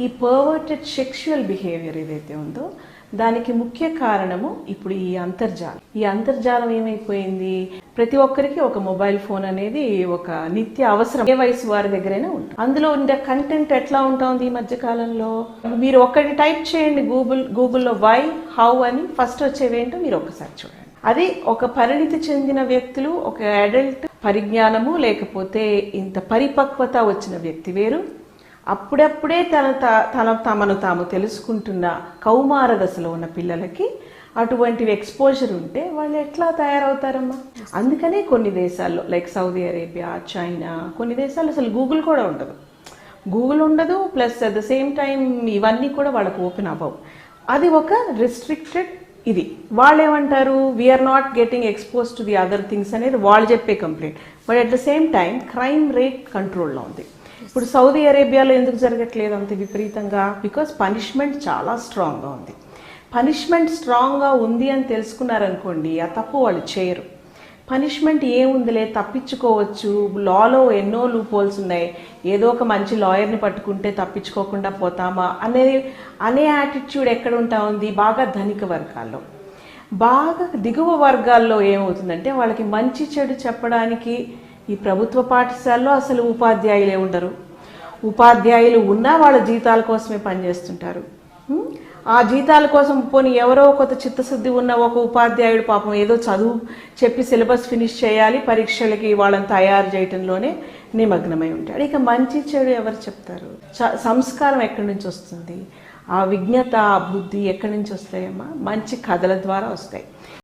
ఈ perverted sexual behaviour ఏదైతే ఉందో దానికి ముఖ్య కారణము ఇప్పుడు ఈ అంతర్జాలం ఏమైపోయింది, ప్రతి ఒక్కరికి ఒక మొబైల్ ఫోన్ అనేది ఒక నిత్య అవసరం, ఏ వయసు వారి దగ్గరైనా ఉంటుంది. అందులో ఉండే కంటెంట్ ఎట్లా ఉంటుంది ఈ మధ్య కాలంలో, మీరు ఒక్కటి టైప్ చేయండి గూగుల్లో వై హౌ అని, ఫస్ట్ వచ్చేవేంటో మీరు ఒక్కసారి చూడండి. అది ఒక పరిణితి చెందిన వ్యక్తులు, ఒక అడల్ట్ పరిజ్ఞానము లేకపోతే ఇంత పరిపక్వత వచ్చిన వ్యక్తి వేరు, అప్పుడప్పుడే తమను తాము తెలుసుకుంటున్న కౌమార దశలో ఉన్న పిల్లలకి అటువంటివి ఎక్స్పోజర్ ఉంటే వాళ్ళు ఎట్లా తయారవుతారమ్మా. అందుకనే కొన్ని దేశాల్లో లైక్ సౌదీ అరేబియా, చైనా, కొన్ని దేశాల్లో అసలు గూగుల్ కూడా ఉండదు, plus at the same time ఇవన్నీ కూడా వాళ్ళకు ఓపెన్ అవ్వవు. అది ఒక రిస్ట్రిక్టెడ్ ఇది. వాళ్ళు ఏమంటారు, we're not getting expose to the other things అనేది వాళ్ళు చెప్పే complaint. But at the same time crime rate కంట్రోల్లో ఉంది. ఇప్పుడు సౌదీ అరేబియాలో ఎందుకు జరగట్లేదు అంత విపరీతంగా? బికాస్ పనిష్మెంట్ చాలా స్ట్రాంగ్గా ఉంది. పనిష్మెంట్ స్ట్రాంగ్గా ఉంది అని తెలుసుకున్నారనుకోండి, ఆ తప్పు వాళ్ళు చేయరు. పనిష్మెంట్ ఏముందిలే, తప్పించుకోవచ్చు, లాలో ఎన్నో లూప్ హోల్స్ ఉన్నాయి, ఏదో ఒక మంచి లాయర్ని పట్టుకుంటే తప్పించుకోకుండా పోతామా అనే యాటిట్యూడ్ ఎక్కడ ఉంటా ఉంది? బాగా ధనిక వర్గాల్లో. బాగా దిగువ వర్గాల్లో ఏమవుతుందంటే వాళ్ళకి మంచి చెడు చెప్పడానికి ఈ ప్రభుత్వ పాఠశాలలో అసలు ఉపాధ్యాయులే ఉండరు. ఉపాధ్యాయులు ఉన్నా వాళ్ళ జీతాల కోసమే పనిచేస్తుంటారు. ఆ జీతాల కోసం పోనీ ఎవరో కొత్త చిత్తశుద్ధి ఉన్న ఒక ఉపాధ్యాయుడు పాపం ఏదో చదువు చెప్పి సిలబస్ ఫినిష్ చేయాలి, పరీక్షలకి వాళ్ళని తయారు చేయటంలోనే నిమగ్నమై ఉంటాడు. ఇక మంచి చెడు ఎవరు చెప్తారు? సంస్కారం ఎక్కడి నుంచి వస్తుంది? ఆ విజ్ఞత, ఆ బుద్ధి ఎక్కడి నుంచి వస్తాయమ్మా? మంచి కథల ద్వారా వస్తాయి.